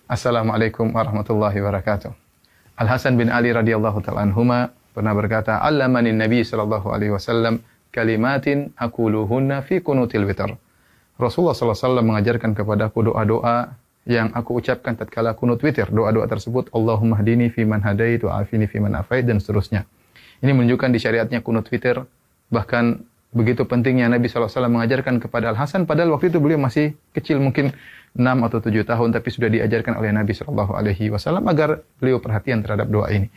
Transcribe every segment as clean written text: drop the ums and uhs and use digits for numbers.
Assalamualaikum warahmatullahi wabarakatuh. Al Hasan bin Ali radhiyallahu ta'ala anhuma pernah berkata, "Allamani Nabi sallallahu alaihi wasallam kalimatin aquluhunna fi qunutil witr." Rasulullah sallallahu alaihi wasallam mengajarkan kepadaku doa-doa yang aku ucapkan tatkala kunut witir. Doa-doa tersebut, Allahumma hdini fi man hadait wa afini fi man afait, dan seterusnya. Ini menunjukkan di syariatnya kunut witir. Bahkan begitu pentingnya Nabi SAW mengajarkan kepada Al-Hasan, padahal waktu itu beliau masih kecil, mungkin 6 atau 7 tahun, tapi sudah diajarkan oleh Nabi SAW agar beliau perhatian terhadap doa ini.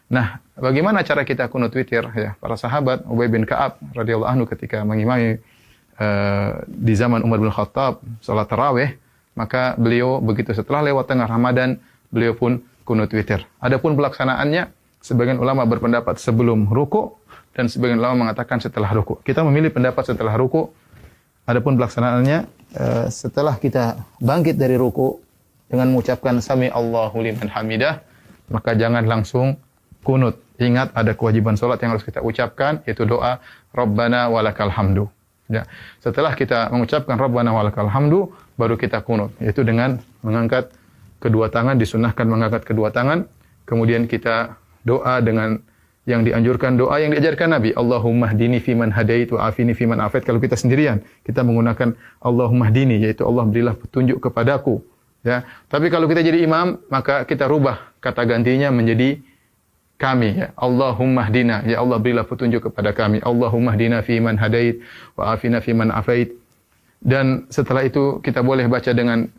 Nah, bagaimana cara kita kunut witir? Ya, para sahabat, Ubay bin Ka'ab radhiyallahu anhu ketika mengimami di zaman Umar bin Khattab salat tarawih, maka beliau begitu setelah lewat tengah Ramadan, beliau pun kunut witir. Adapun pelaksanaannya, sebagian ulama berpendapat sebelum ruku, dan sebagian ulama mengatakan setelah ruku. Kita memilih pendapat setelah ruku. Adapun pelaksanaannya setelah kita bangkit dari ruku dengan mengucapkan sami Allahu liman hamidah, maka jangan langsung kunut. Ingat ada kewajiban salat yang harus kita ucapkan, yaitu doa Rabbana walakal hamdu. Ya. Setelah kita mengucapkan Rabbana walakal hamdu, baru kita kunut, yaitu dengan mengangkat kedua tangan, disunahkan mengangkat kedua tangan, kemudian kita doa dengan yang dianjurkan, doa yang diajarkan Nabi, Allahumma hdini fiman hadait wa afini fiman afait. Kalau kita sendirian, kita menggunakan Allahumma hdini, yaitu Allah berilah petunjuk kepadaku. Ya. Tapi kalau kita jadi imam, maka kita rubah kata gantinya menjadi kami. Ya. Allahumma hdina, ya Allah berilah petunjuk kepada kami. Allahumma hdina fiman hadait wa afina fiman afait. Dan setelah itu kita boleh baca dengan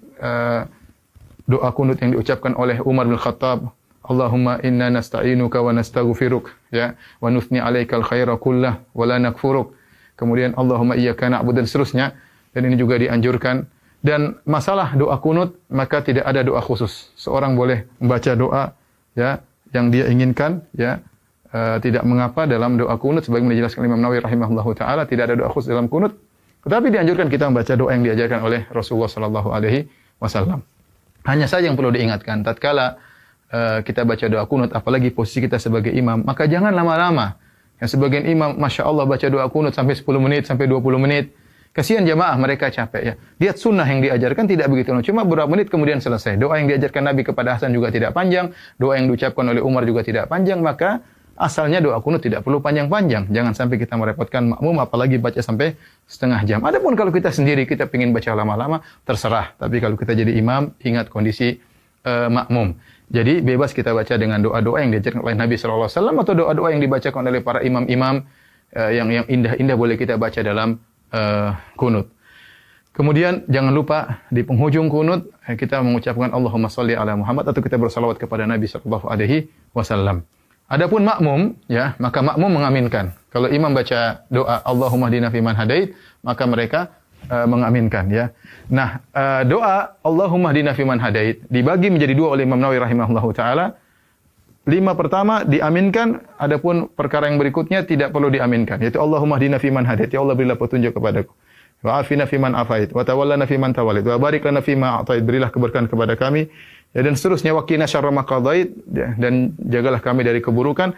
doa kunut yang diucapkan oleh Umar bin Khattab. Allahumma inna nasta'inuka wa nastaghfiruk, ya, wa nuthni 'alaikal khaira kullah wa la nakfuruk. Kemudian Allahumma iyyaka na'budu, dan seterusnya. Dan ini juga dianjurkan. Dan masalah doa kunut, maka tidak ada doa khusus. Seorang boleh membaca doa, ya, yang dia inginkan, ya. Tidak mengapa dalam doa kunut, sebagaimana dijelaskan Imam Nawawi rahimahullahu taala, tidak ada doa khusus dalam kunut. Tetapi dianjurkan kita membaca doa yang diajarkan oleh Rasulullah sallallahu alaihi wasallam. Hanya saja yang perlu diingatkan, tatkala kita baca doa kunut, apalagi posisi kita sebagai imam, maka jangan lama-lama. Yang sebagian imam, Masya Allah, baca doa kunut sampai 10 menit, sampai 20 menit. Kasihan jamaah, mereka capek ya. Lihat sunnah yang diajarkan tidak begitu. Cuma beberapa menit kemudian selesai. Doa yang diajarkan Nabi kepada Hasan juga tidak panjang. Doa yang diucapkan oleh Umar juga tidak panjang. Maka asalnya doa kunut tidak perlu panjang-panjang. Jangan sampai kita merepotkan makmum, apalagi baca sampai setengah jam. Adapun kalau kita sendiri, kita ingin baca lama-lama, terserah. Tapi kalau kita jadi imam, ingat kondisi makmum. Jadi bebas kita baca dengan doa-doa yang diajarkan oleh Nabi sallallahu alaihi wasallam, atau doa-doa yang dibacakan oleh para imam-imam yang indah-indah boleh kita baca dalam kunut. Kemudian jangan lupa di penghujung kunut kita mengucapkan Allahumma shalli ala Muhammad, atau kita bersalawat kepada Nabi sallallahu alaihi wasallam. Adapun makmum, ya, maka makmum mengaminkan. Kalau imam baca doa Allahumma hdina fiman hadait, maka mereka mengaminkan, ya. Nah, doa Allahumma hdina fiman hadait dibagi menjadi 2 oleh Imam Nawawi rahimahullahu taala. 5 pertama diaminkan, adapun perkara yang berikutnya tidak perlu diaminkan, yaitu Allahumma hdina fiman hadait, ya Allah berilah petunjuk kepadaku. Wa afina fiman afait, wa tawallana fiman tawallait, wa barik lana fima a'tait, berilah keberkahan kepada kami, ya, dan seterusnya, wa qina syarra ma qadait, dan jagalah kami dari keburukan.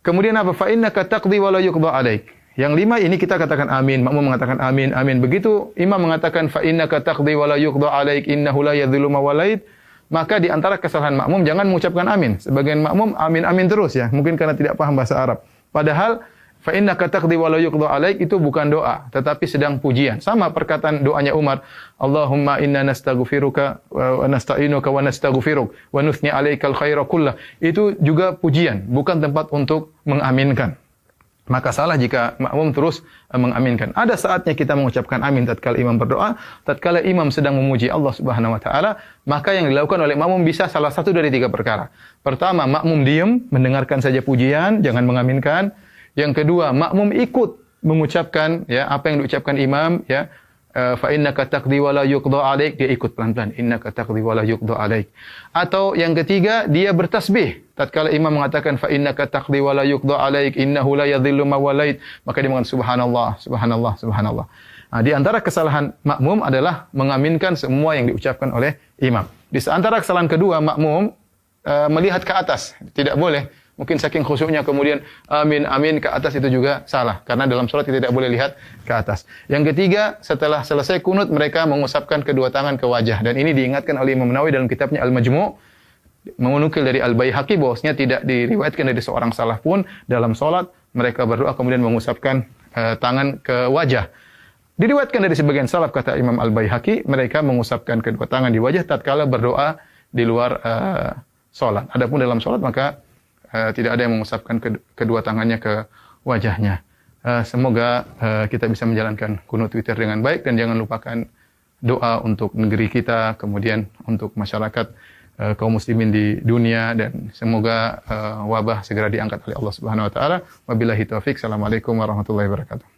Kemudian apa? Fa innaka taqdi wa la yuqda 'alaik. Yang 5 ini kita katakan amin, makmum mengatakan amin, amin. Begitu imam mengatakan fa innaka taqdi wa la yuqda 'alaik innahu la yadhillu ma walait, maka di antara kesalahan makmum jangan mengucapkan amin. Sebagian makmum amin amin terus, ya, mungkin karena tidak paham bahasa Arab. Padahal fa innaka taqdi wa la yuqda 'alaik itu bukan doa, tetapi sedang pujian. Sama perkataan doanya Umar, Allahumma inna nastaghfiruka wa nasta'inuka wa nastaghfiruk wa nuthni 'alaikal khaira kullah. Itu juga pujian, bukan tempat untuk mengaminkan. Maka salah jika makmum terus mengaminkan. Ada saatnya kita mengucapkan amin tatkala imam berdoa, tatkala imam sedang memuji Allah Subhanahu wa taala, maka yang dilakukan oleh makmum bisa salah satu dari 3 perkara. Pertama, makmum diam, mendengarkan saja pujian, jangan mengaminkan. Yang kedua, makmum ikut mengucapkan, ya, apa yang diucapkan imam, ya. Fa innaka taqdi wa la yuqda 'alaik, dia ikut pelan-pelan, innaka taqdi wa la yuqda 'alaik. Atau yang ketiga, dia bertasbih tatkala imam mengatakan fa innaka taqdi wa la yuqda 'alaik innahu la yadhillu ma walait, maka dia mengatakan subhanallah subhanallah subhanallah. Nah, di antara kesalahan makmum adalah mengaminkan semua yang diucapkan oleh imam. Di antara kesalahan kedua, makmum melihat ke atas, tidak boleh mungkin saking khusyuknya kemudian amin amin ke atas, itu juga salah karena dalam salat kita tidak boleh lihat ke atas. Yang ketiga, setelah selesai kunut mereka mengusapkan kedua tangan ke wajah, dan ini diingatkan oleh Imam Nawawi dalam kitabnya Al-Majmu', menukil dari Al-Baihaqi bahwasanya tidak diriwayatkan dari seorang salaf pun dalam salat mereka berdoa kemudian mengusapkan tangan ke wajah. Diriwayatkan dari sebagian salaf, kata Imam Al-Baihaqi, mereka mengusapkan kedua tangan di wajah tatkala berdoa di luar salat. Adapun dalam salat maka tidak ada yang mengusapkan kedua tangannya ke wajahnya. Semoga kita bisa menjalankan kunut witir dengan baik, dan jangan lupakan doa untuk negeri kita, kemudian untuk masyarakat kaum muslimin di dunia, dan semoga wabah segera diangkat oleh Allah Subhanahu wa taala. Wabillahi taufik. Assalamualaikum warahmatullahi wabarakatuh.